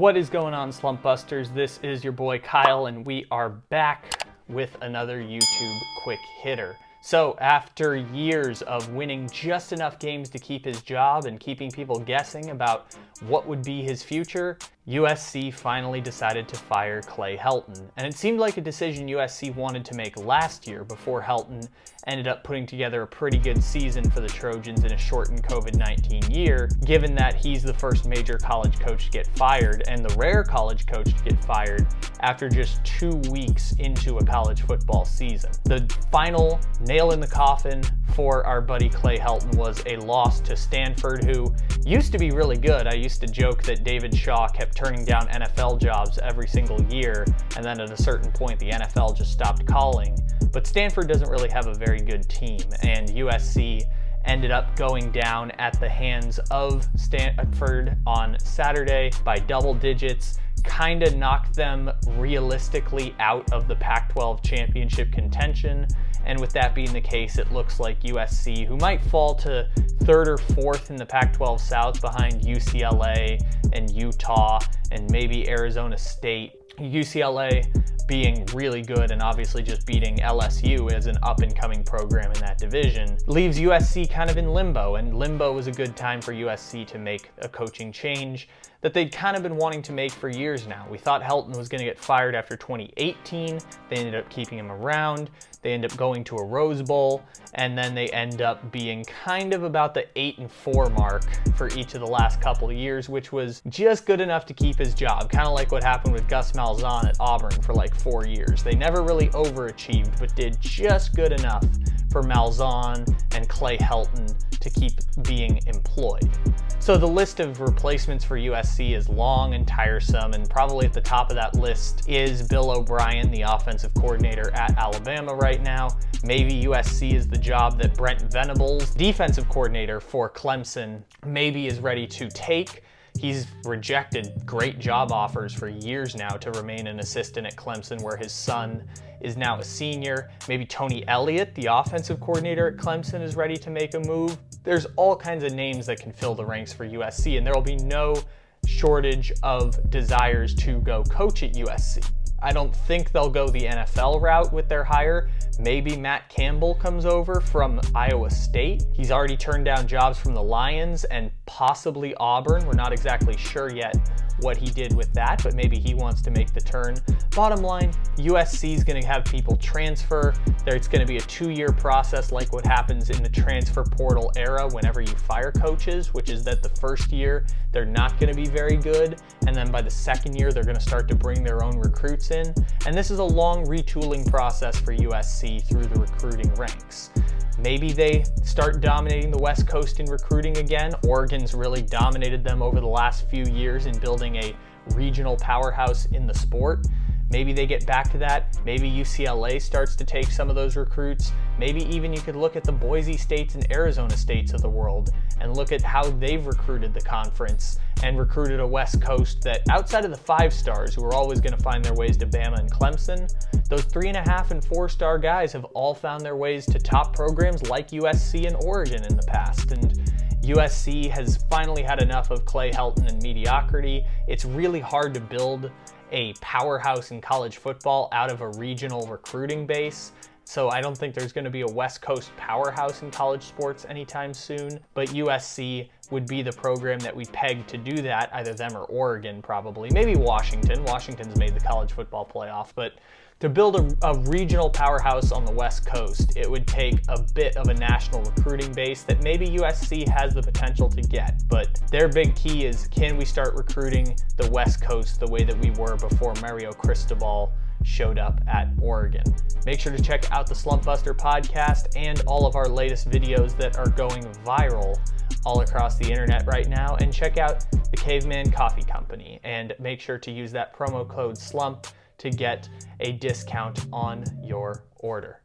What is going on, Slumpbusters? This is your boy Kyle, and we are back with another YouTube quick hitter. So after years of winning just enough games to keep his job and keeping people guessing about what would be his future, USC finally decided to fire Clay Helton. And it seemed like a decision USC wanted to make last year before Helton ended up putting together a pretty good season for the Trojans in a shortened COVID-19 year, given that he's the first major college coach to get fired and the rare college coach to get fired after just 2 weeks into a college football season. The final nail in the coffin for our buddy Clay Helton was a loss to Stanford, who used to be really good. I used to joke that David Shaw kept turning down NFL jobs every single year, and then at a certain point the NFL just stopped calling. But Stanford doesn't really have a very good team, and USC ended up going down at the hands of Stanford on Saturday by double digits, kind of knocked them realistically out of the Pac-12 championship contention. And with that being the case, it looks like USC, who might fall to third or fourth in the Pac-12 South behind UCLA and Utah and maybe Arizona State. UCLA being really good and obviously just beating LSU as an up-and-coming program in that division, leaves USC kind of in limbo, and limbo was a good time for USC to make a coaching change that they'd kind of been wanting to make for years now. We thought Helton was going to get fired after 2018. They ended up keeping him around. They end up going to a Rose Bowl, and then they end up being kind of about the 8-4 mark for each of the last couple of years, which was just good enough to keep his job. Kind of like what happened with Gus Malzahn at Auburn for like 4 years. They never really overachieved, but did just good enough for Malzahn and Clay Helton to keep being employed. So the list of replacements for USC is long and tiresome, and probably at the top of that list is Bill O'Brien, the offensive coordinator at Alabama right now. Maybe USC is the job that Brent Venables, defensive coordinator for Clemson, maybe is ready to take. He's rejected great job offers for years now to remain an assistant at Clemson, where his son is now a senior. Maybe Tony Elliott, the offensive coordinator at Clemson, is ready to make a move. There's all kinds of names that can fill the ranks for USC, and there will be no shortage of desires to go coach at USC. I don't think they'll go the NFL route with their hire. Maybe Matt Campbell comes over from Iowa State. He's already turned down jobs from the Lions and possibly Auburn. We're not exactly sure yet what he did with that, but maybe he wants to make the turn. Bottom line, USC is going to have people transfer. It's going to be a 2-year process, like what happens in the transfer portal era whenever you fire coaches, which is that the first year they're not going to be very good, and then by the second year they're going to start to bring their own recruits in. And this is a long retooling process for USC through the recruiting ranks. Maybe they start dominating the West Coast in recruiting again. Oregon's really dominated them over the last few years in building a regional powerhouse in the sport. Maybe they get back to that. Maybe UCLA starts to take some of those recruits. Maybe even you could look at the Boise States and Arizona States of the world and look at how they've recruited the conference and recruited a West Coast that, outside of the 5 stars who are always going to find their ways to Bama and Clemson, those 3.5 and 4-star guys have all found their ways to top programs like USC and Oregon in the past. And USC has finally had enough of Clay Helton and mediocrity. It's really hard to build a powerhouse in college football out of a regional recruiting base. So I don't think there's going to be a West Coast powerhouse in college sports anytime soon, but USC would be the program that we peg to do that, either them or Oregon probably. Maybe Washington. Washington's made the college football playoff, but to build a regional powerhouse on the West Coast, it would take a bit of a national recruiting base that maybe USC has the potential to get. But their big key is, can we start recruiting the West Coast the way that we were before Mario Cristobal showed up at Oregon? Make sure to check out the Slumpbuster podcast and all of our latest videos that are going viral all across the internet right now, and check out the Caveman Coffee Company, and make sure to use that promo code SLUMP to get a discount on your order.